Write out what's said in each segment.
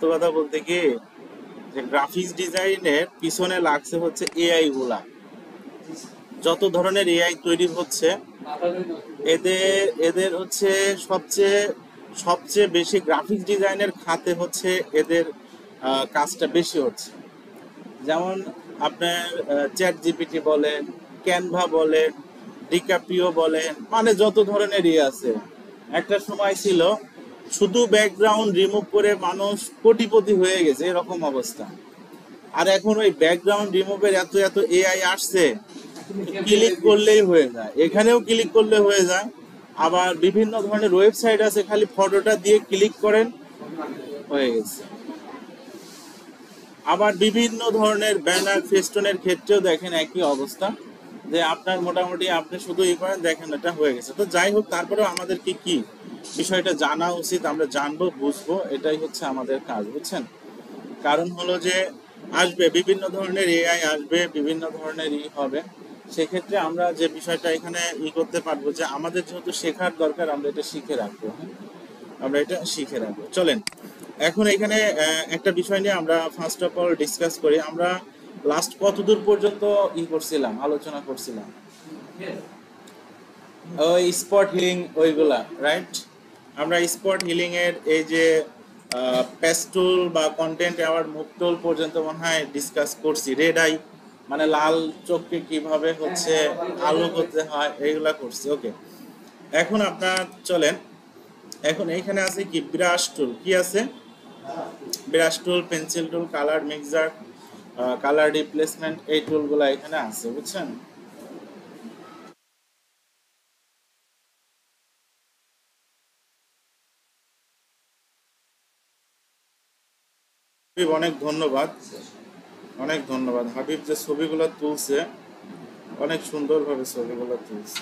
তো কথা বলতে কি যে গ্রাফিক্স ডিজাইনের পিছনে লাগছে হচ্ছে এআই গুলা। যত ধরনের এআই তৈরি হচ্ছে এদের এদের হচ্ছে সবচেয়ে সবচেয়ে বেশি গ্রাফিক্স ডিজাইনের খাতে হচ্ছে এদের কাজটা বেশি হচ্ছে। যেমন আপনার চ্যাট জিপিটি বলেন, ক্যানভা বলেন, ডিকাপ্রিও বলেন, মানে যত ধরনের আছে। একটা সময় ছিল শুধু ব্যাকগ্রাউন্ড রিমুভ করে মানুষ কোটিপতি হয়ে গেছে, এরকম অবস্থা। আর এখন ওই ব্যাকগ্রাউন্ড রিমুভের এত এত এআই আসছে, ক্লিক করলেই হয়ে যায়, এখানেও ক্লিক করলে হয়ে যায়। আবার বিভিন্ন ধরনের ওয়েবসাইট আছে, খালি ফটোটা দিয়ে ক্লিক করেন, হয়ে গেছে। আবার বিভিন্ন ধরনের ব্যানার ফেস্টুনের ক্ষেত্রেও দেখেন একই অবস্থা, যে আপনার মোটামুটি আপনি শুধু ই করেন, দেখেন এটা হয়ে গেছে। তো যাই হোক, তারপরেও আমাদেরকে কি বিষয়টা জানা উচিত, আমরা জানবো বুঝবো, এটাই হচ্ছে আমাদের কাজ, বুঝছেন। কারণ হলো যে আসবে বিভিন্ন ধরনের এআই, আসবে বিভিন্ন ধরনের হবে। সেক্ষেত্রে আমরা যে বিষয়টা এখানে করতে পারবো, যে আমাদের যেহেতু শেখার দরকার, আমরা এটা শিখে রাখবো। হ্যাঁ, আমরা এটা শিখে রাখবো। চলেন এখন এখানে একটা বিষয় নিয়ে আমরা ফার্স্ট অফ অল ডিসকাস করি। আমরা লাস্ট কতদূর পর্যন্ত করছিলাম, আলোচনা করছিলাম? ওই স্পট হিলিং ওইগুলা, রাইট? আমরা স্পট হিলিং এর এই যে পেস্টুল বা কন্টেন্ট অ্যাওয়ার্ড মুভ টুল পর্যন্ত মনে হয় ডিসকাস করছি। রেড আই মানে লাল চোখকে কিভাবে হচ্ছে আলো করতে হয়, এইগুলা করছি। ওকে, এখন আপনার চলেন, এখন এইখানে আছে কি ব্রাশ টুল, কি আছে? ব্রাশ টুল, পেন্সিল টুল, কালার মিক্সার, কালার রিপ্লেসমেন্ট, এই টুলগুলো এখানে আছে, বুঝছেন। অনেক ধন্যবাদ, অনেক ধন্যবাদ হাবিব, যে ছবিগুলো তুলছে, অনেক সুন্দরভাবে ছবিগুলো তুলছে।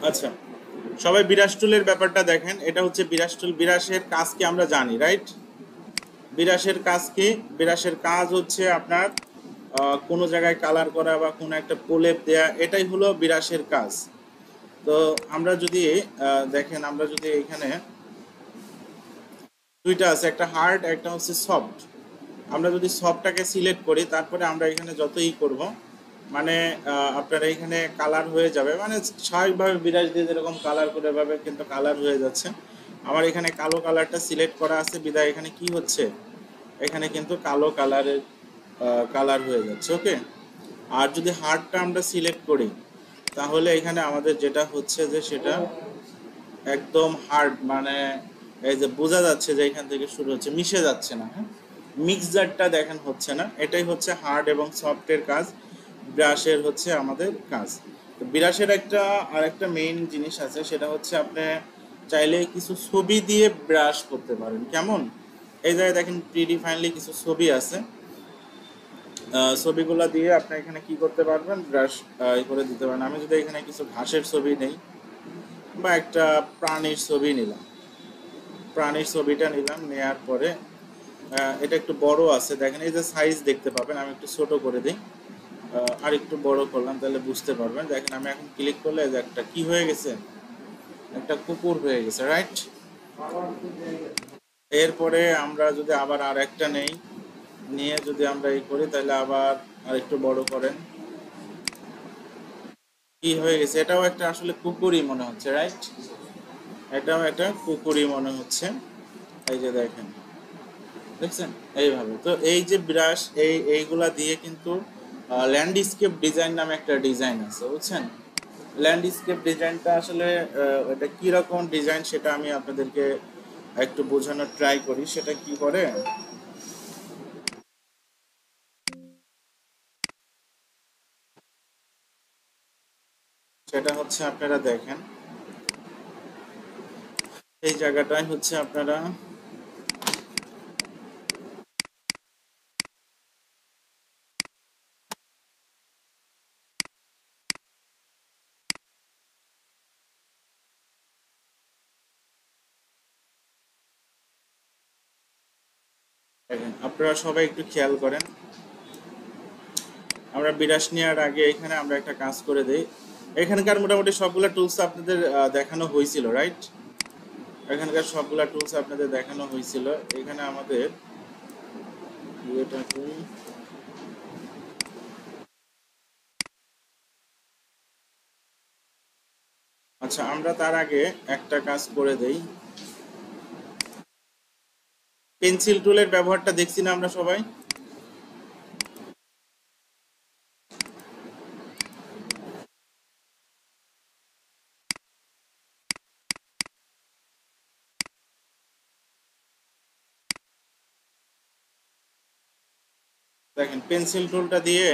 আচ্ছা, সবাই বিরাশ টুলের ব্যাপারটা দেখেন। এটা হচ্ছে বিরাশ টুল। বিরাশের কাজ কি আমরা জানি, রাইট? বিরাশের কাজ কি? বিরাশের কাজ হচ্ছে আপনার কোনো জায়গায় কালার করা বা কোনো একটা প্রলেপ দেয়া, এটাই হলো বিরাশের কাজ। তো আমরা যদি দেখেন, আমরা যদি এখানে দুইটা আছে, একটা হার্ড একটা হচ্ছে সফট। আমরা যদি সফটটাকে সিলেক্ট করি, তারপরে আমরা এখানে যতই করব, মানে আপনার এখানে কালার হয়ে যাবে, মানে স্বাভাবিকভাবে বিরাজ দিয়ে যেরকম কালার করে ভাবে কিন্তু কালার হয়ে যাচ্ছে। আমার এখানে কালো কালারটা সিলেক্ট করা আছে বিদায় এখানে কি হচ্ছে, এখানে কিন্তু কালো কালারের কালার হয়ে যাচ্ছে। ওকে। আর যদি হার্ডটা আমরা সিলেক্ট করি, তাহলে এখানে আমাদের যেটা হচ্ছে যে সেটা একদম হার্ড, মানে এই যে বোঝা যাচ্ছে যে এখান থেকে শুরু হচ্ছে, মিশে যাচ্ছে না। হ্যাঁ, মিক্সচারটা দেখেন হচ্ছে না। এটাই হচ্ছে হার্ড এবং সফটের কাজ, ব্রাশের হচ্ছে আমাদের কাজ। তো ব্রাশের আর একটা মেইন জিনিস আছে, সেটা হচ্ছে আপনি চাইলে কিছু ছবি দিয়ে ব্রাশ করতে পারেন। কেমন? এই জায়গায় দেখেন প্রিডিফাইনলি কিছু ছবি আছে, ছবিগুলো দিয়ে আপনি এখানে কি করতে পারবেন, ব্রাশ করে দিতে পারেন। আমি যদি এখানে কিছু ঘাসের ছবি নেই বা একটা প্রাণীর ছবি নিলাম, প্রাণীর ছবিটা নিলাম, নেয়ার পরে এটা একটু বড় আছে, দেখেন এই যে সাইজ দেখতে পাবেন। আমি একটু ছোট করে দিই, আর একটু বড় করলাম, তাহলে বুঝতে পারবেন। দেখেন আমি এখন ক্লিক করলে যে একটা কি হয়ে গেছে, একটা কুকুর হয়ে গেছে, রাইট? এরপরে আমরা যদি আবার আর একটা নেই, নিয়ে যদি আমরা এই করি, তাহলে আবার আর একটু বড় করেন, কি হয়ে গেছে, এটাও একটা আসলে কুকুরই মনে হচ্ছে, রাইট? এটাও একটা কুকুরই মনে হচ্ছে। এই যে দেখেন, দেখছেন? এইভাবে। তো এই যে ব্রাশ, এইগুলা দিয়ে কিন্তু ল্যান্ডস্কেপ ডিজাইন নামে একটা ডিজাইন আছে, বুঝছেন? ল্যান্ডস্কেপ ডিজাইনটা আসলে এটা কি রকম ডিজাইন, সেটা আমি আপনাদেরকে একটু বোঝানোর ট্রাই করি। সেটা কি করে, সেটা হচ্ছে আপনারা দেখেন, এই জায়গাটায় হচ্ছে আপনারা দেখেন, আপনারা সবাই একটু খেয়াল করেন। আমরা বিরাশ নেওয়ার আগে এখানে আমরা একটা কাজ করে দেই। এখানকার মোটামুটি সবগুলা টুলস আপনাদের দেখানো হয়েছিল, রাইট? এখানকার সবগুলা টুলস আপনাদের দেখানো হয়েছিল। এখানে আমাদের এটা কি, আচ্ছা আমরা তার আগে একটা কাজ করে দেই। পেন্সিল টুলের ব্যবহারটা দেখছি না আমরা সবাই? দেখেন পেন্সিল টুলটা দিয়ে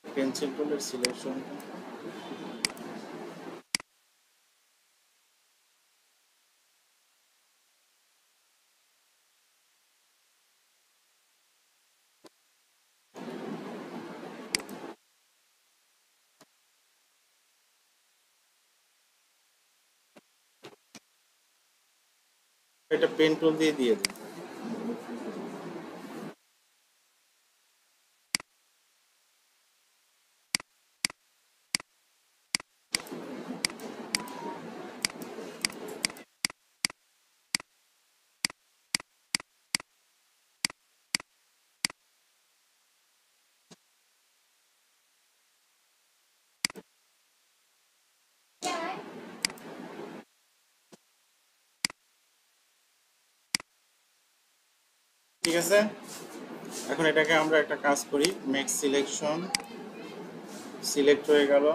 পেন্সিল টুলের সিলেকশন, এটা পেন টুল দিয়ে দিয়ে দিই। ঠিক আছে, এখন এটাকে আমরা একটা কাজ করি, মেক সিলেকশন, সিলেক্ট হয়ে গেল,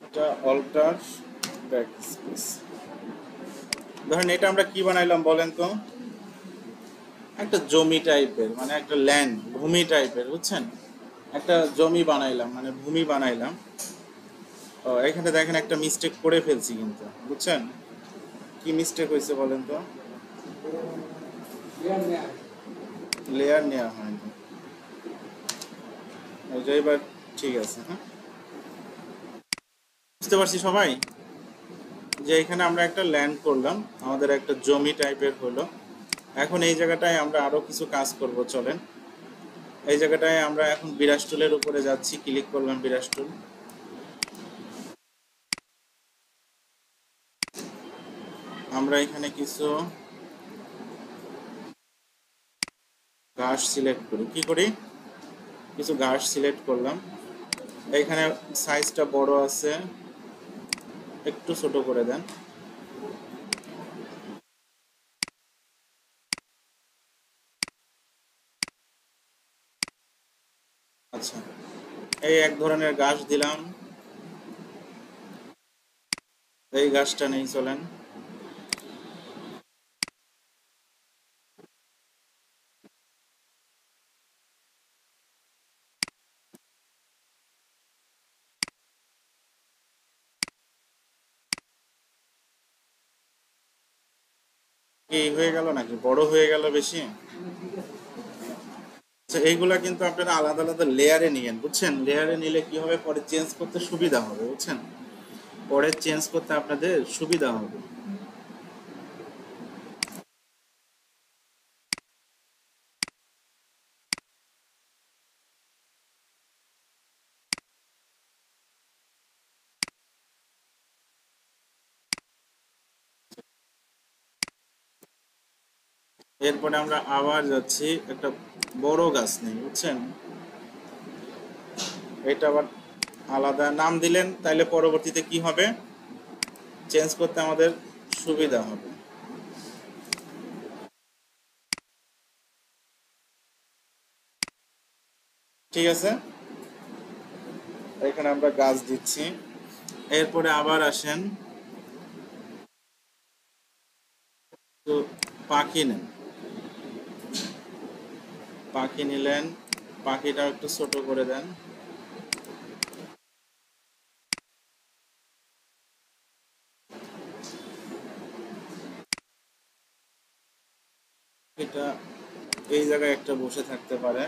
এটা অল্টার ব্যাক স্পেস। ধরেন এটা আমরা কি বানাইলাম বলেন তো, একটা জমি টাইপের, মানে একটা ল্যান্ড, ভূমি টাইপের, বুঝছেন, একটা জমি বানাইলাম, মানে ভূমি বানাইলাম। ও এখানে দেখেন একটা মিস্টেক করে ফেলছি কিন্তু, বুঝছেন কি মিস্টেক হয়েছে বলেন তো, লেয়ার নেওয়া হয়নি। এই যে এবার ঠিক আছে, হ্যাঁ বুঝতে পারছি সবাই, যে এখানে আমরা একটা ল্যান্ড করলাম, আমাদের একটা জমি টাইপের হলো। এখন এই জায়গাটায় আমরা আরো কিছু কাজ করব, চলেন। এই জায়গাটায় আমরা এখন বিরাশ টুলের উপরে যাচ্ছি, ক্লিক করলাম বিরাশ টুল। আমরা এখানে কিছু ঘাস সিলেক্ট করি, কি করি, কিছু ঘাস সিলেক্ট করলাম। এখানে সাইজটা বড় আছে, একটু ছোট করে দেন। আচ্ছা, এই এক ধরনের ঘাস দিলাম, এই ঘাসটা নেই, চলেন। কি হয়ে গেল নাকি, বড় হয়ে গেল বেশি? আচ্ছা, এইগুলা কিন্তু আপনারা আলাদা আলাদা লেয়ারে নিয়েন, বুঝছেন, লেয়ারে নিলে কি হবে, পরে চেঞ্জ করতে সুবিধা হবে, বুঝছেন, পরে চেঞ্জ করতে আপনাদের সুবিধা হবে। এরপরে আমরা আবার যাচ্ছি, একটা বড় গাছ নেই, বুঝছেন, এটা আবার আলাদা নাম দিলেন, তাইলে পরবর্তীতে কি হবে, চেঞ্জ করতে আমাদের সুবিধা হবে। ঠিক আছে, এখানে আমরা গাছ দিচ্ছি। এরপরে আবার আসেন, তো পাখি নেন, পাখি নিলেন, পাখিটা একটু ছোট করে দেন। এটা এই জায়গায় একটা বসে থাকতে পারে।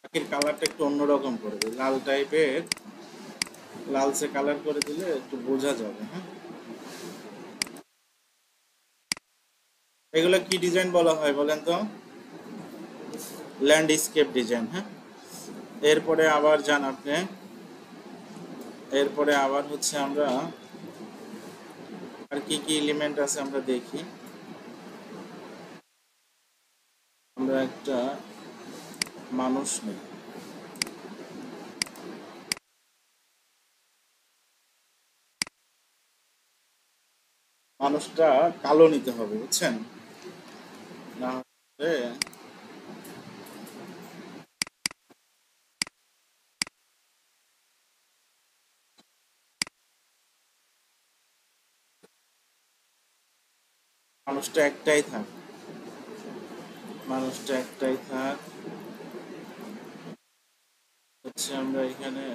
পাখির কালারটা একটু অন্যরকম করে দিই, লাল টাইপের, লালচে কালার করে দিলে একটু বোঝা যাবে, হ্যাঁ। এগুলো কি ডিজাইন বলা হয় বলেন তো, ল্যান্ডস্কেপ ডিজাইন, হ্যাঁ। এরপরে আবার যান আপনি, এরপরে আবার হচ্ছে আমরা আর কি কি এলিমেন্ট আছে আমরা দেখি। আমরা একটা মানুষ নেই, মানুষটা কালো নিতে হবে, বুঝছেন, না হলে মানুষটা একটাই থাক, মানুষটা একটাই থাক, হচ্ছে আমরা এখানে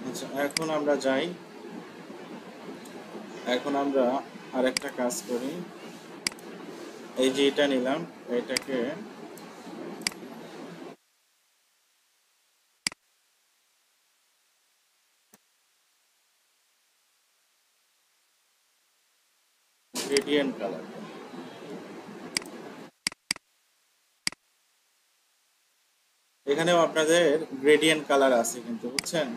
আচ্ছা, এখন আমরা যাই, এখন আমরা আরেকটা কাজ করি, এই যে এটা নিলাম, এটাকে গ্রেডিয়েন্ট কালার, এখানেও আপনাদের গ্রেডিয়েন্ট কালার আছে কিন্তু, বুঝছেন,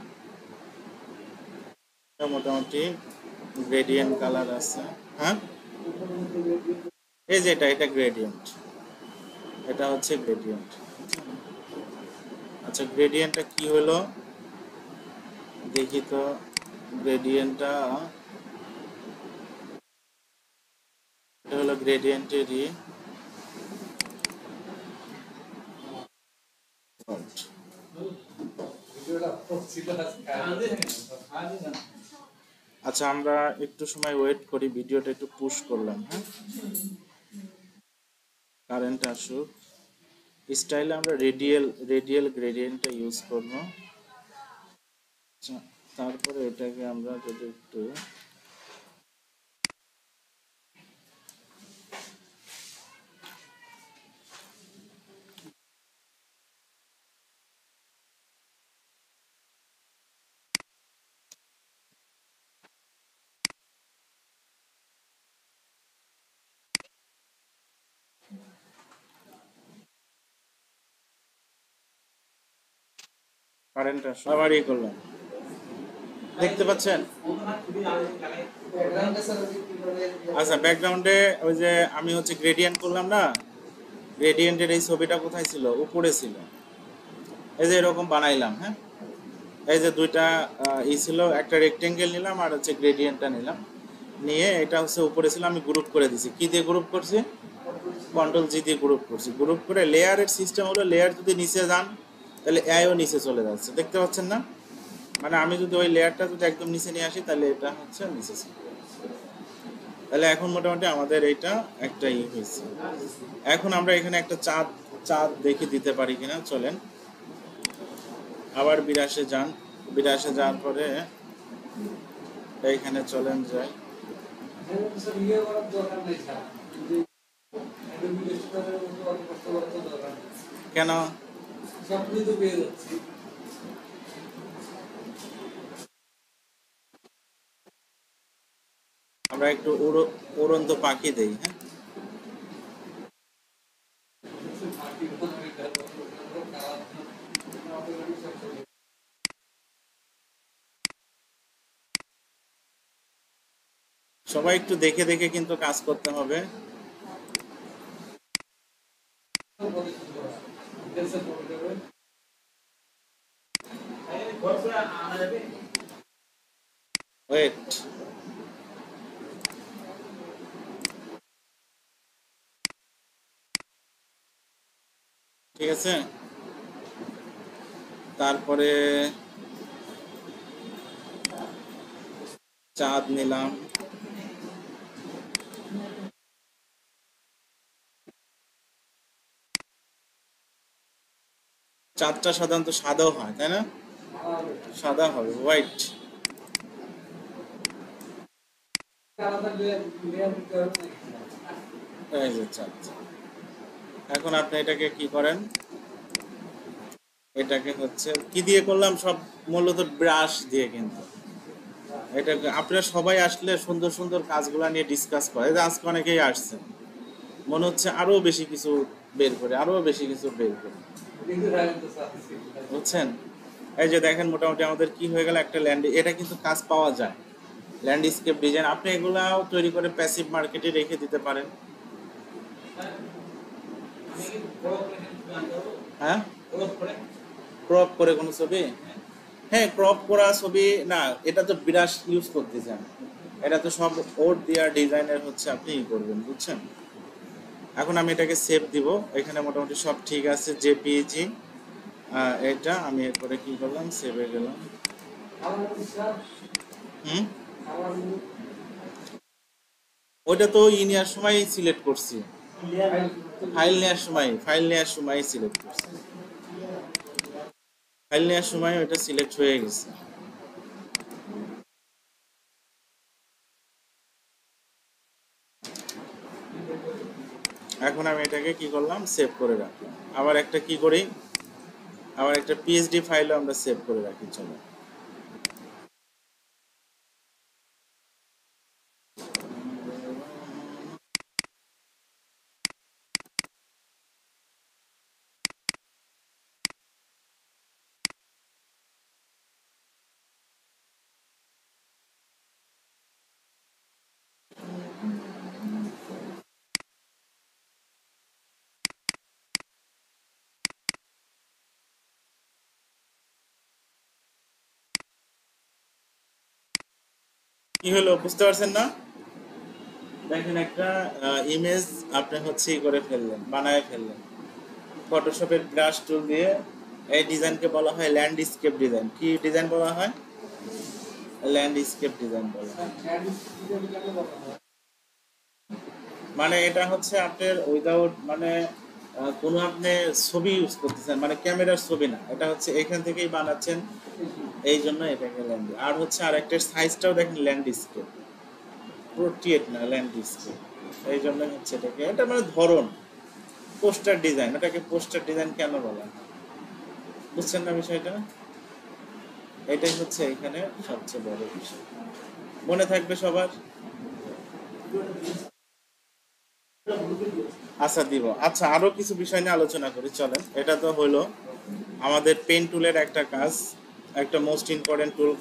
মোটামুটি গ্রেডিয়েন্ট কালার আছে। হ্যাঁ, এই যে এটা গ্রেডিয়েন্ট, এটা হচ্ছে গ্রেডিয়েন্ট। আচ্ছা, গ্রেডিয়েন্টটা কি হলো দেখি তো। গ্রেডিয়েন্টটা এটা হলো গ্রেডিয়েন্টেরই আচ্ছা, আমরা একটু সময় ওয়েট করি, ভিডিওটা একটু পুশ করলাম। হ্যাঁ, কারেন্ট আসুক। স্টাইলে আমরা রেডিয়াল গ্রেডিয়েন্টটা ইউজ করব। আচ্ছা, তারপরে এটাকে আমরা যদি একটু কারেন্ট আসুক, আবার ইয়ে করলাম, দেখতে পাচ্ছেন। আচ্ছা, ব্যাকগ্রাউন্ডে ওই যে আমি হচ্ছে গ্রেডিয়েন্ট করলাম না, গ্রেডিয়েন্টের এই ছবিটা কোথায় ছিল, উপরে ছিল। এই যে এরকম বানাইলাম। হ্যাঁ, এই যে দুইটা ই ছিল, একটা রেক্টেঙ্গেল নিলাম আর হচ্ছে গ্রেডিয়েন্টটা নিলাম, নিয়ে এটা হচ্ছে উপরে ছিল, আমি গ্রুপ করে দিছি। কি দিয়ে গ্রুপ করছি? কন্ট্রোল জি দিয়ে গ্রুপ করছি। গ্রুপ করে লেয়ারের সিস্টেম হলো, লেয়ার যদি নিচে যান তাহলে এও নিচে চলে যাচ্ছে, দেখতে পাচ্ছেন না? মানে আমি যদি ওই লেয়ারটা যদি একদম নিচে নিয়ে আসি তাহলে এটা হচ্ছে নিচে চলে যাচ্ছে। তাহলে এখন মোটামুটি আমাদের এইটা একটা ই হয়েছে। এখন আমরা এখানে একটা চাঁদ চাঁদ দেখে দিতে পারি কিনা, চলেন আবার বিরাশে যান। বিরাশে যাওয়ার পরে এইখানে চলেন যাই। কেন? আমরা একটু উড়ন্ত পাখি দেই। হ্যাঁ, সবাই একটু দেখে দেখে কিন্তু কাজ করতে হবে। ওয়েট, ঠিক আছে। তারপরে চাঁদ নিলাম, চাঁদটা সাধারণত সাদাও হয়, তাই না? সাদা হবে, হোয়াইট। এই যে চাঁদ। এখন আপনি এটাকে কি করেন, এটাকে হচ্ছে কি দিয়ে করলাম, সব মূলত ব্রাশ দিয়ে। কিন্তু এটাকে আপনারা সবাই আসলে সুন্দর সুন্দর কাজগুলো নিয়ে ডিসকাস করে, যে আজকে অনেকেই আসছে, মনে হচ্ছে আরো বেশি কিছু বের করে, আরো বেশি কিছু বের করে, বুঝছেন। এই যে দেখেন মোটামুটি আমাদের কি হয়ে গেল, একটা ল্যান্ড, এটা কিন্তু কাজ পাওয়া যায়, ল্যান্ডস্কেপ ডিজাইন। আপনি এগুলাও তৈরি করে প্যাসিভ মার্কেটে রেখে দিতে পারেন। হ্যাঁ, ক্রপ করে কোনো ছবি? হ্যাঁ, ক্রপ করা ছবি না, এটা তো ব্রাশ ইউজ করতেছেন, এটা তো সব ওর দেওয়া ডিজাইনের হচ্ছে, আপনি ই করবেন, বুঝছেন। এখন আমি এটাকে সেভ দিব, এখানে মোটামুটি সব ঠিক আছে, জেপিইজি। এটা আমি এরপরে কি করলাম, সেভে গেলাম। হুম, ওইটা তো ই নেওয়ার সময় সিলেক্ট করছি, ফাইল নেওয়ার সময় সিলেক্ট করছি, ফাইল নেওয়ার সময় ওইটা সিলেক্ট হয়ে গেছে। এখন আমি এটাকে কি করলাম, সেভ করে রাখলাম। আবার একটা কি করি, আবার একটা পিএইচডি ফাইলও আমরা সেভ করে রাখি। চলো কি হলো বুঝতে পারছেন না? দেখেন একটা ইমেজ আপনি হচ্ছে ই করে ফেললেন, বানায় ফেললেন ফটোশপের ব্রাশ টুল দিয়ে। এই ডিজাইনকে বলা হয় ল্যান্ডস্কেপ ডিজাইন। কি ডিজাইন বলা হয়? ল্যান্ডস্কেপ ডিজাইন বলা হয়। মানে এটা হচ্ছে আপনার উইদাউট মানে কোনো আপনি ছবি ইউজ করতেছেন, মানে ক্যামেরার ছবি না, এটা হচ্ছে এখান থেকেই বানাচ্ছেন, এই জন্য এটাকে ল্যান্ড। আর হচ্ছে আর একটা সাইজটাও দেখেন ল্যান্ডস্কেপ, পোর্ট্রেট না ল্যান্ডস্কেপ। এই জন্য হচ্ছে এটাকে, এটা মানে ধরন পোস্টার ডিজাইন, এটাকে পোস্টার ডিজাইন কেন বলা হয় বুঝছেন না বিষয়টা? এটাই হচ্ছে এখানে সবচেয়ে বড় বিষয়, মনে থাকবে সবার। আচ্ছা দিব। আচ্ছা আরো কিছু বিষয় নিয়ে আলোচনা করি চলেন। এটা তো হলো আমাদের পেন টুলের একটা কাজ, একটা মোস্ট ইম্পর্টেন্ট টুল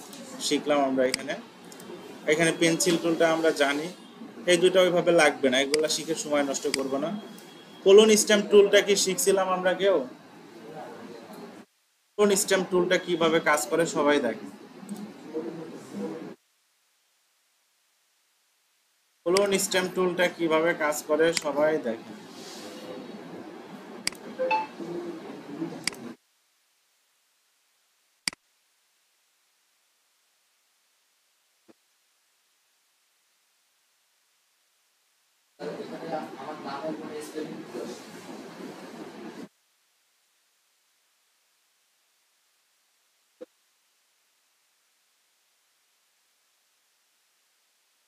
শিখলাম আমরা এখানে। এখানে পেন্সিল টুলটা আমরা জানি, এই দুটো ওইভাবে লাগবে না, এগুলো শিখে সময় নষ্ট করব না। কোলন স্ট্যাম্প টুলটা কি শিখছিলাম আমরা কেউ? কোলন স্ট্যাম্প টুলটা কিভাবে কাজ করে সবাই দেখে। কোলন স্ট্যাম্প টুলটা কিভাবে কাজ করে সবাই দেখে।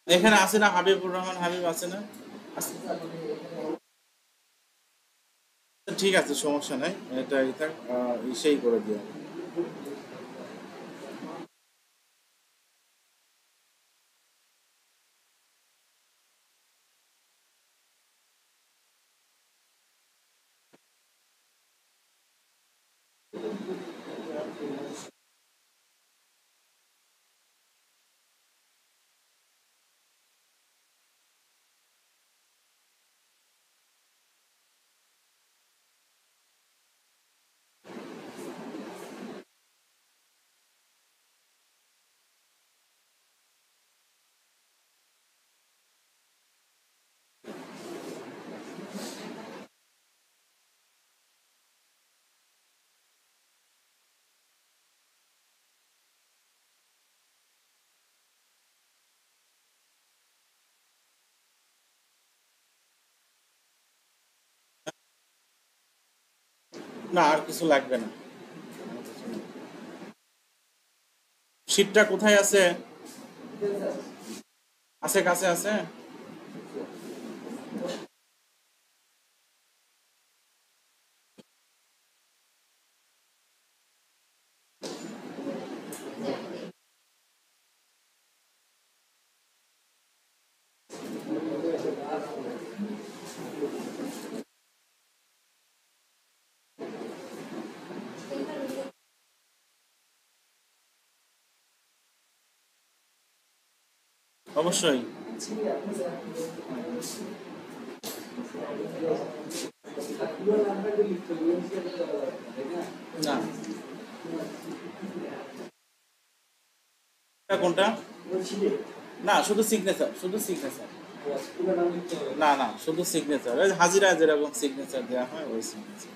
এখানে আছে না হাবিবুর রহমান, হাবিব আছে না? আছে। ঠিক আছে সমস্যা নাই, এটা থাক, ইসেই করে দিও। না আর কিছু লাগবে না। শীটটা কোথায় আছে? আছে কাছে আছে। অবশ্যই। না এটা কোনটা? না শুধু সিগনেচার, শুধু সিগনেচার। না না শুধু সিগনেচার, ওই হাজিরা যেরকম সিগনেচার দেওয়া হয় ওই সিগনেচার।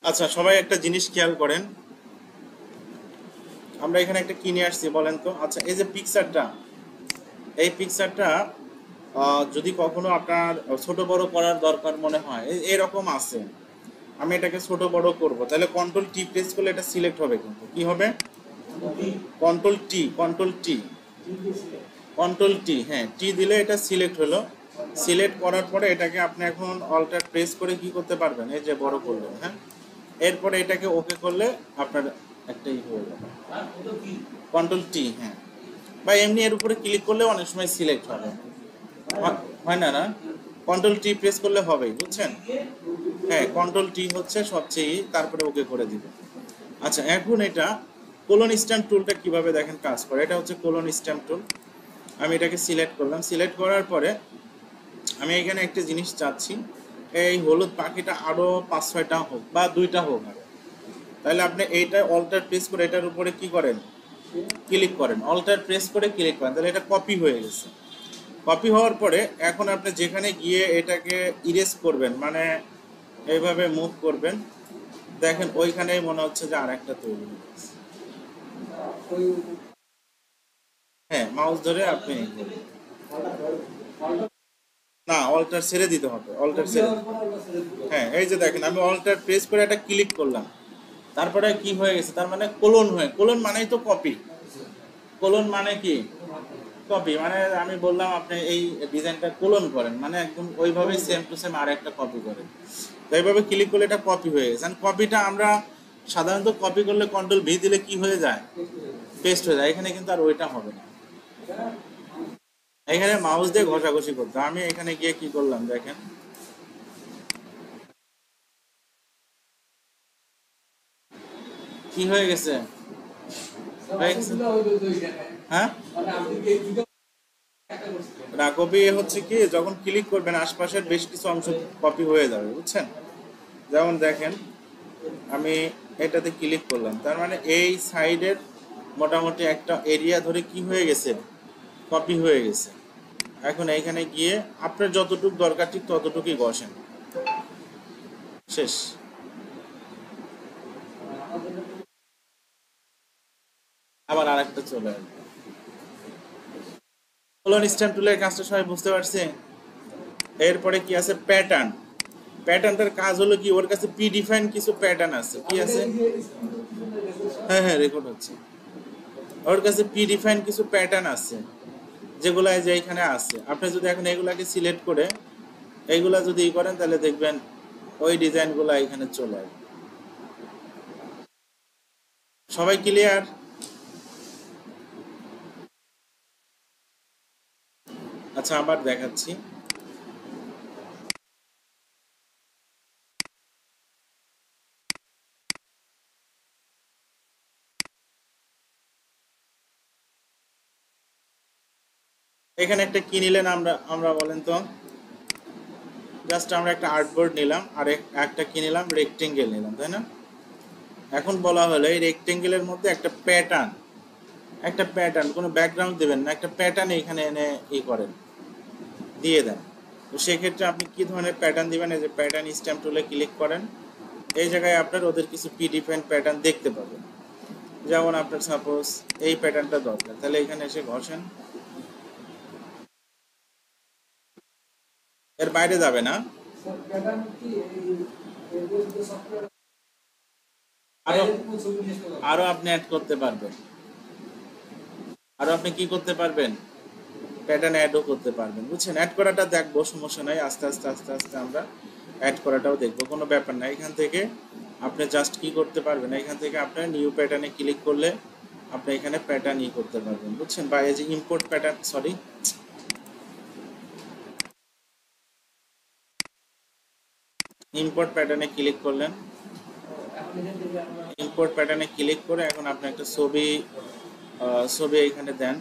আচ্ছা, সবাই একটা জিনিস খেয়াল করেন, আমরা এখানে একটা কিনে আসছি বলেন তো। আচ্ছা, এই যে পিকচারটা, এই পিকচারটা যদি কখনো আপনার ছোট বড় করার দরকার মনে হয়, এরকম আছে, আমি এটাকে ছোট বড় করব, তাহলে কন্ট্রোল টি প্রেস করলে এটা সিলেক্ট হবে। কিন্তু কি হবে? Control T, control T, control T, হ্যাঁ টি দিলে এটা সিলেক্ট হলো। সিলেক্ট করার পরে এটাকে আপনি এখন অল্টার প্রেস করে কি করতে পারবেন, এই যে বড় করলেন, হ্যাঁ। এরপরে এটাকে ওকে করলে আপনার একটাই হয়ে যাবে, কন্ট্রোল টি, হ্যাঁ। বা এমনি এর উপরে ক্লিক করলে অনেক সময় সিলেক্ট হবে, হয় না? না, কন্ট্রোল টি প্রেস করলে হবেই, বুঝছেন? হ্যাঁ, কন্ট্রোল টি হচ্ছে সবচেয়ে, তারপরে ওকে করে দিবে। আচ্ছা, এখন এটা কোলন স্ট্যাম্প টুলটা কিভাবে দেখেন কাজ করে। এটা হচ্ছে কোলন স্ট্যাম্প টুল। আমি এটাকে সিলেক্ট করলাম, সিলেক্ট করার পরে আমি এখানে একটা জিনিস চাচ্ছি, এই হলুদ পাখিটা আরো 5-6টা হোক বা 2টা হোক আরো। তাহলে আপনি এইটা অল্টার প্রেস করে এটার উপরে কি করেন, ক্লিক করেন, অল্টার প্রেস করে ক্লিক করেন, তাহলে এটা কপি হয়ে গেছে। কপি হওয়ার পরে এখন আপনি যেখানে গিয়ে এটাকে ইরেজ করবেন, মানে এইভাবে মুভ করবেন, দেখেন ওইখানেই মনে হচ্ছে যে আরেকটা তৈরি হয়ে গেছে। হ্যাঁ, মাউস ধরে আপনি না, অল্টার ছেড়ে দিতে হবে, অল্টার ছেড়ে দিতে হবে। হ্যাঁ, এই যে দেখেন আমি অল্টার প্রেস করে এটা ক্লিক করলাম, তারপরে কি হয়ে গেছে, তার মানে কোলন হয়ে, কোলন মানেই তো কপি। কোলন মানে কি? কপি মানে আমি বললাম আপনি এই ডিজাইনটা কোলন করেন, মানে একদম ওইভাবেই সেম টু সেম আর একটা কপি করেন। তো এইভাবে ক্লিক করলে এটা কপি হয়ে গেছে। কপিটা আমরা সাধারণত কপি করলে কন্ট্রোল ভি দিলে কি হয়ে যায়, পেস্ট হয়ে যায়। এখানে কিন্তু আর ওইটা হবে না, এখানে মাউস দিয়ে ঘষাঘষি করতে। আমি এখানে গিয়ে কি করলাম দেখেন, কি হয়ে গেছে, হয়ে গেছে। হ্যাঁ, না কপি হচ্ছে কি, যখন ক্লিক করবেন আশপাশের বেশ কিছু অংশ কপি হয়ে যাবে, বুঝছেন? যেমন দেখেন আমি এটাতে ক্লিক করলাম, তার মানে এই সাইডের মোটামুটি একটা এরিয়া ধরে কি হয়ে গেছে, কপি হয়ে গেছে। এখন এইখানে গিয়ে আপনার যতটুকু দরকার ঠিক ততটুকুই বসেন, শেষ। আবার আরেকটা চলে আসবে। কোলন স্ট্যাম্প টুলের কাজটা সবাই বুঝতে পারছে? এরপরে কি আছে, প্যাটার্ন। প্যাটার্নটার কাজ হলো কি, ওর কাছে প্রি ডিফাইন কিছু প্যাটার্ন আছে। কি আছে? হ্যাঁ হ্যাঁ, রেকর্ড হচ্ছে। ওর কাছে প্রি ডিফাইন কিছু প্যাটার্ন আছে, যেগুলো যে এখানে আছে। আপনি যদি এখন এগুলাকে সিলেক্ট করে এইগুলা যদি ই করেন, তাহলে দেখবেন ওই ডিজাইনগুলো এখানে চলে আসবে। সবাই ক্লিয়ার? আচ্ছা, আবার দেখাচ্ছি। এখানে একটা কি নিলেন আমরা আমরা বলেন তো, জাস্ট আমরা একটা আর্টবোর্ড নিলাম, আর একটা কি নিলাম, রেক্টেঙ্গেল নিলাম, তাই না? এখন বলা হলো এই রেক্টেঙ্গেলের মধ্যে একটা প্যাটার্ন, একটা প্যাটার্ন, কোনো ব্যাকগ্রাউন্ড দেবেন না, একটা প্যাটার্ন এখানে এনে ই করেন, দিয়ে দেন। তো সেক্ষেত্রে আপনি কি ধরনের প্যাটার্ন দিবেন, এই যে প্যাটার্ন স্ট্যাম্প টুলে ক্লিক করেন, এই জায়গায় আপনার ওদের কিছু প্রিডিফাইন্ড প্যাটার্ন দেখতে পাবেন। যেমন আপনার সাপোজ এই প্যাটার্নটা দরকার, তাহলে এখানে এসে ঘষেন, এর বাইরে যাবে না। আরো আরো আপনি অ্যাড করতে পারবেন, আরো আপনি কি করতে পারবেন, প্যাটার্ন অ্যাডও করতে পারবেন, বুঝছেন? অ্যাড করাটা দেখবো, সমস্যা নাই, আস্তে আস্তে আস্তে আস্তে আমরা অ্যাড করাটাও দেখবো, কোনো ব্যাপার না। এখান থেকে আপনি জাস্ট কি করতে পারবেন, এখান থেকে আপনার নিউ প্যাটার্নে ক্লিক করলে আপনি এখানে প্যাটার্ন ই করতে পারবেন, বুঝছেন? বা এই যে ইম্পোর্ট প্যাটার্ন, সরি, ইম্পোর্ট প্যাটার্নে ক্লিক করলেন, ইম্পোর্ট প্যাটার্নে ক্লিক করে এখন আপনি একটা ছবি ছবি এখানে দেন।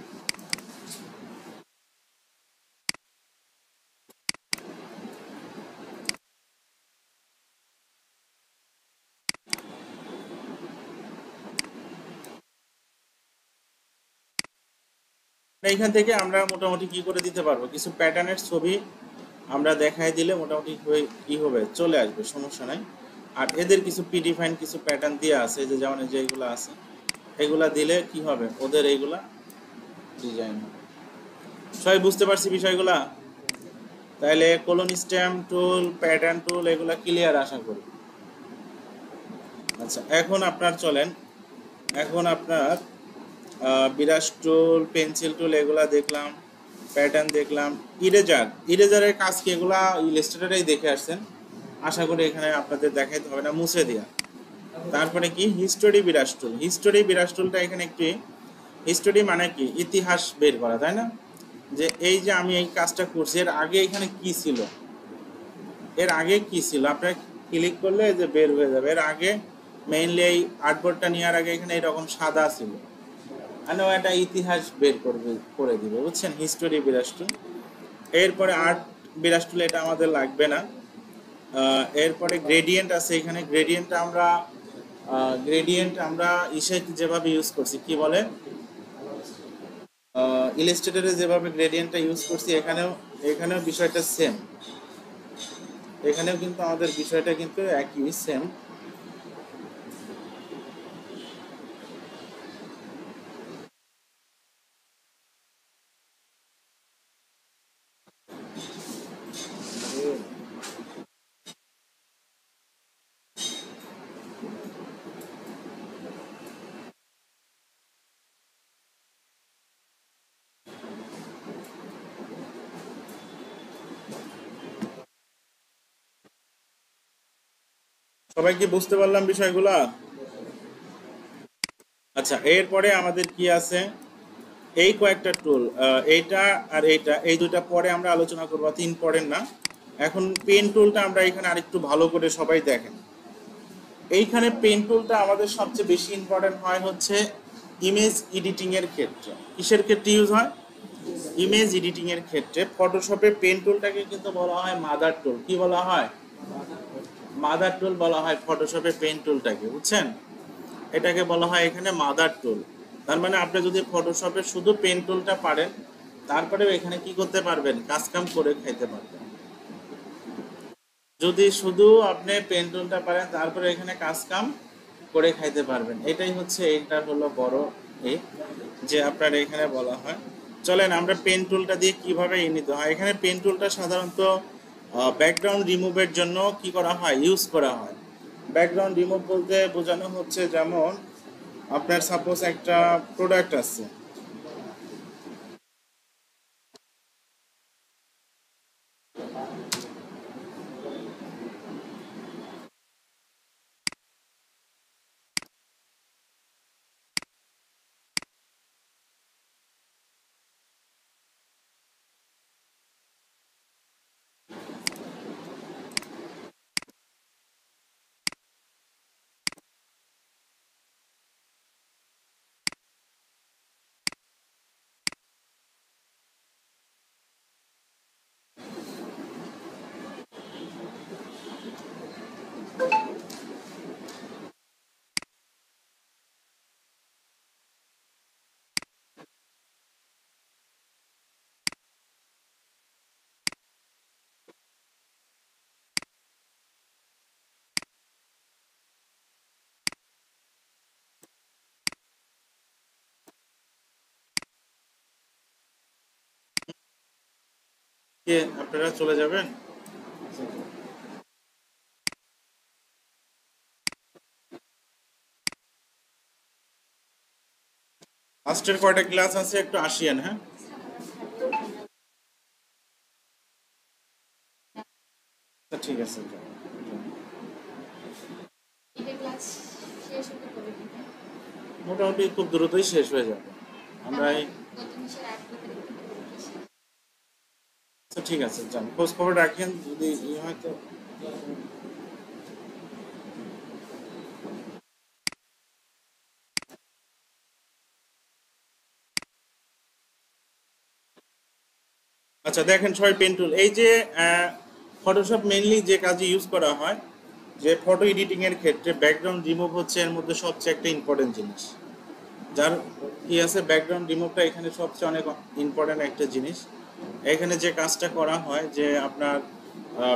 এইখান থেকে আমরা মোটামুটি কি করে দিতে পারবো, কিছু প্যাটার্নের ছবি আমরা দেখাই দিলে মোটামুটি কি হবে, চলে আসবে, সমস্যা নাই। আর এদের কিছু প্রিডিফাইন কিছু প্যাটার্ন দিয়ে আছে, যে যেমন যেগুলো আছে এগুলা দিলে কি হবে, ওদের এইগুলা ডিজাইন হবে। সবাই বুঝতে পারছি বিষয়গুলা? তাহলে কলোনি স্ট্যাম্প টুল, প্যাটার্ন টুল এগুলা ক্লিয়ার আশা করি। আচ্ছা, এখন আপনার চলেন, এখন আপনার বিরাশ টুল, পেন্সিল টুল এগুলা দেখলাম, প্যাটার্ন দেখলাম, ইরেজারের কাজ কি এগুলা ইলাস্ট্রেটরেই দেখে আসছেন, আশা করি এখানে আপনাদের দেখাইতে হবে না, মুছে দেওয়া। তারপরে কি হিস্টোরি বিরাশ টুল, হিস্টোরি বিরাশ টুলটা এখানে একটি, হিস্টোরি মানে কি ইতিহাস বের করা, তাই না? যে এই যে আমি এই কাজটা করছি, এর আগে এখানে কি ছিল, এর আগে কি ছিল, আপনার ক্লিক করলে যে বের হয়ে যাবে। এর আগে মেইনলি এই আর্টবোর্ডটা নেওয়ার আগে এখানে এরকম সাদা ছিল, মানে একটা ইতিহাস বের করবে, করে দিবে, বুঝছেন? হিস্টোরি বিরাশ টুল। এরপরে আর্ট বিরাশ টুল, এটা আমাদের লাগবে না। এরপরে গ্রেডিয়েন্ট আছে এখানে, গ্রেডিয়েন্ট আমরা ইসে যেভাবে ইউজ করছি, কি বলে, ইলাস্ট্রেটরে যেভাবে গ্রেডিয়েন্টটা ইউজ করছি, এখানেও বিষয়টা সেম, এখানেও কিন্তু আমাদের বিষয়টা কিন্তু একই, সেম। সবাই কি বুঝতে পারলাম বিষয়গুলা? আচ্ছা, এরপরে আমাদের কি আছে, এই কয়েকটা টুল, এইটা আর এইটা, এই দুইটা পরে আমরা আলোচনা করবো, ইম্পর্টেন্ট না। এখন পেন টুলটা আমরা এখানে আরেকটু ভালো করে সবাই দেখেন। এইখানে পেন টুলটা আমাদের সবচেয়ে বেশি ইম্পর্টেন্ট হয় হচ্ছে ইমেজ এডিটিং এর ক্ষেত্রে। কিসের ক্ষেত্রে ইউজ হয়? ইমেজ এডিটিং এর ক্ষেত্রে। ফটোশপে পেন টুলটাকে কিন্তু বলা হয় মাদার টুল। কি বলা হয়? মাদার টুল বলা হয় ফটোশপে পেন টুলটাকে, বুঝছেন? এটাকে বলা হয় এখানে মাদার টুল। তার মানে আপনি যদি ফটোশপে শুধু পেন টুলটা পারেন, তারপরেও এখানে কি করতে পারবেন, কাজ কাম করে খাইতে পারবেন। যদি শুধু আপনি পেন টুলটা পারেন, তারপরে এখানে কাজ কাম করে খাইতে পারবেন। এটাই হচ্ছে, এটা হলো বড় এ, যে আপনার এখানে বলা হয়। চলেন আমরা পেন টুলটা দিয়ে কিভাবে নিতে হয়। এখানে পেন টুলটা সাধারণত ব্যাকগ্রাউন্ড রিমুভের জন্য কি করা হয়, ইউজ করা হয়। ব্যাকগ্রাউন্ড রিমুভ বলতে বোঝানো হচ্ছে, যেমন আপনার সাপোজ একটা প্রোডাক্ট আছে, যে আপনারা চলে যাবেন। লাস্টের কয়টা ক্লাস আছে একটু আসিয়েন, হ্যাঁ? ঠিক আছে। মোটামুটি খুব দ্রুতই শেষ হয়ে যাবে। আমরা আচ্ছা ঠিক আছে, যান খোঁজ খবর রাখেন, যদি হয়তো। আচ্ছা দেখেন সবাই, পেন টুল, এই যে ফটোশপ মেইনলি যে কাজে ইউজ করা হয়, যে ফটো এডিটিং এর ক্ষেত্রে ব্যাকগ্রাউন্ড রিমুভ হচ্ছে এর মধ্যে সবচেয়ে একটা ইম্পর্টেন্ট জিনিস। যার কি আছে, ব্যাকগ্রাউন্ড রিমুভটা এখানে সবচেয়ে অনেক ইম্পর্টেন্ট একটা জিনিস। এখানে যে কাজটা করা হয়, যে আপনার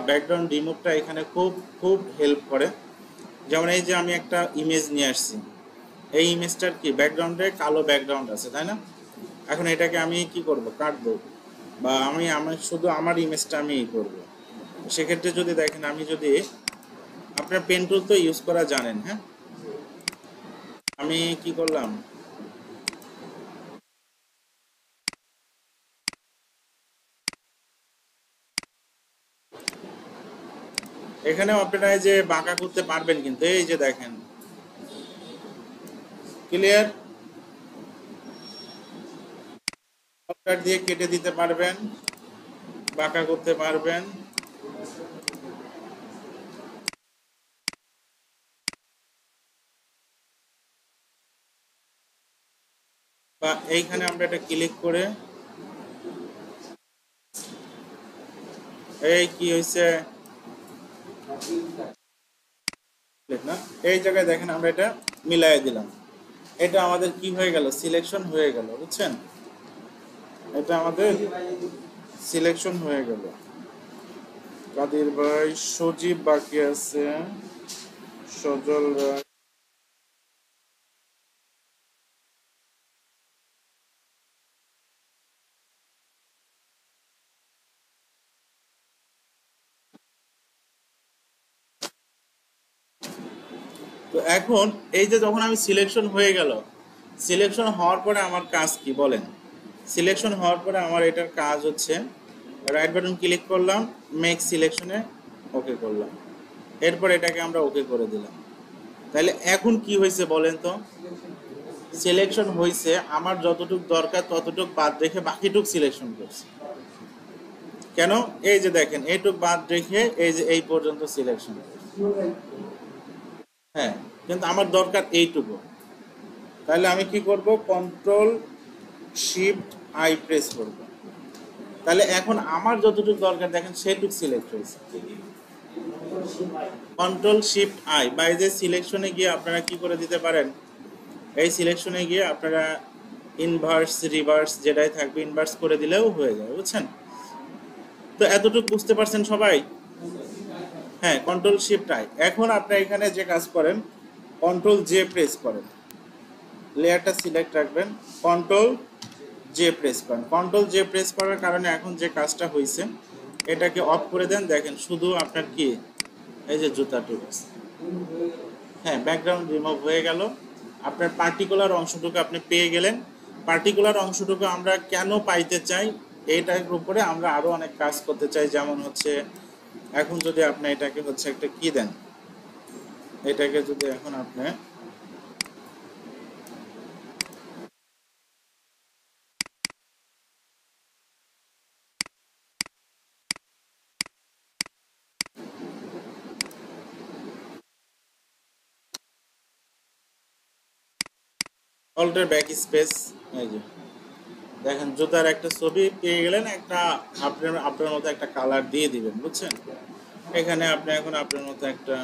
ব্যাকগ্রাউন্ড রিমুভটা এখানে খুব খুব হেল্প করে। যেমন এই যে আমি একটা ইমেজ নিয়ে আসছি, এই ইমেজটার কি ব্যাকগ্রাউন্ডে কালো ব্যাকগ্রাউন্ড আছে, তাই না? এখন এটাকে আমি কি করব, কাটবো, বা আমি শুধু আমার ইমেজটা আমি করব। সেক্ষেত্রে যদি দেখেন, আমি যদি, আপনার পেন টুল তো ইউজ করা জানেন, হ্যাঁ? আমি কি করলাম, এখানেও আপনারা এই যে বাঁকা করতে পারবেন, কিন্তু এই যে দেখেন, ক্লিয়ার, শর্টকাট দিয়ে কেটে দিতে পারবেন, বাঁকা করতে পারবেন। বা এইখানে আমরা এটা ক্লিক করে, এই কি হয়েছে না, এই জায়গায় দেখেন আমরা এটা মিলাই দিলাম, এটা আমাদের কি হয়ে গেল, সিলেকশন হয়ে গেল, বুঝছেন? এটা আমাদের সিলেকশন হয়ে গেল। কাদের ভাই, সজীব বাকি আছে, সজল রায়, তো এখন এই যে যখন আমি সিলেকশন হয়ে গেল, সিলেকশন হওয়ার পরে আমার কাজ কি বলেন? সিলেকশন হওয়ার পরে আমার এটার কাজ হচ্ছে, রাইট বাটন ক্লিক করলাম, মেক সিলেকশনে ওকে করলাম, এরপর এটাকে আমরা ওকে করে দিলাম। তাহলে এখন কি হয়েছে বলেন তো? সিলেকশন হয়েছে, আমার যতটুকু দরকার ততটুকু বাদ রেখে বাকিটুক সিলেকশন করছি। কেন? এই যে দেখেন, এইটুক বাদ রেখে এই যে এই পর্যন্ত সিলেকশন, হ্যাঁ, কিন্তু আমার দরকার এইটুকু। তাহলে আমি কি করব, কন্ট্রোল শিফট আই প্রেস করব। তাহলে এখন আমার যতটুকু দরকার দেখেন সেটুকু সিলেক্ট হয়েছে। কন্ট্রোল শিফট আই, বা এই যে সিলেকশনে গিয়ে আপনারা কি করে দিতে পারেন, এই সিলেকশনে গিয়ে আপনারা ইনভার্স রিভার্স যেটাই থাকবে ইনভার্স করে দিলেও হয়ে যাবে, বুঝছেন? তো এতটুকু বুঝতে পারছেন সবাই? হ্যাঁ, কন্ট্রোল শিফট আই। এখন আপনি এখানে যে কাজ করেন, কন্ট্রোল জে প্রেস করেন, লেয়ারটা সিলেক্ট রাখবেন, কন্ট্রোল জে প্রেস করেন। কন্ট্রোল জে প্রেস করার কারণে এখন যে কাজটা হয়েছে, এটাকে অফ করে দেন, দেখেন শুধু আপনার কি, এই যে জুতা টুলস, হ্যাঁ, ব্যাকগ্রাউন্ড রিমুভ হয়ে গেল, আপনার পার্টিকুলার অংশটুকু আপনি পেয়ে গেলেন। পার্টিকুলার অংশটুকু আমরা কেন পাইতে চাই, এইটার উপরে আমরা আরো অনেক কাজ করতে চাই। যেমন হচ্ছে, এখন যদি আপনি এটাকে হচ্ছে একটা কি দেন, এটাকে যদি এখন আপনি অল্টার ব্যাক স্পেস, এই যে দেখেন জুতার একটা ছবি পেয়ে গেলেন, একটা আপনার আপনার মতো একটা কালার দিয়ে দিবেন, বুঝছেন? এখানে আপনি এখন আপনার মতো একটা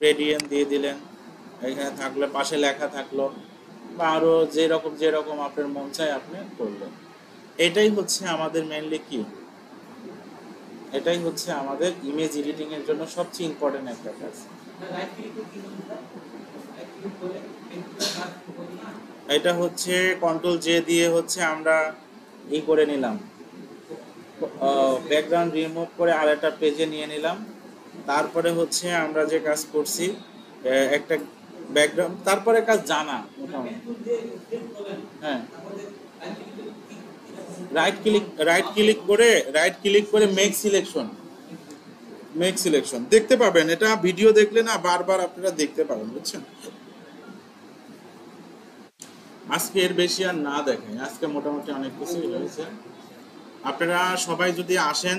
গ্রেডিয়েন্ট দিয়ে দিলেন, এখানে থাকলে পাশে লেখা থাকলো, বা আরো যেরকম যেরকম আপনার মন চায় আপনি করলেন। এটাই হচ্ছে আমাদের মেইনলি কি, এটাই হচ্ছে আমাদের ইমেজ এডিটিং এর জন্য সবচেয়ে ইম্পর্টেন্ট একটা কাজ। এটা হচ্ছে কন্ট্রোল জে দিয়ে হচ্ছে আমরা ই করে নিলাম, ব্যাকগ্রাউন্ড রিমুভ করে আরেকটা পেজে নিয়ে নিলাম। তারপরে হচ্ছে আমরা যে কাজ করছি, একটা ব্যাকগ্রাউন্ড, তারপরে কাজ জানা মোটামুটি, হ্যাঁ, রাইট ক্লিক করে মেক সিলেকশন, মেক সিলেকশন দেখতে পাবেন। এটা ভিডিও দেখলে না বারবার আপনারা দেখতে পাবেন, বুঝছেন? আজকে এর বেশি আর না দেখেন, আজকে মোটামুটি অনেক কিছুই হয়েছে। আপনারা সবাই যদি আসেন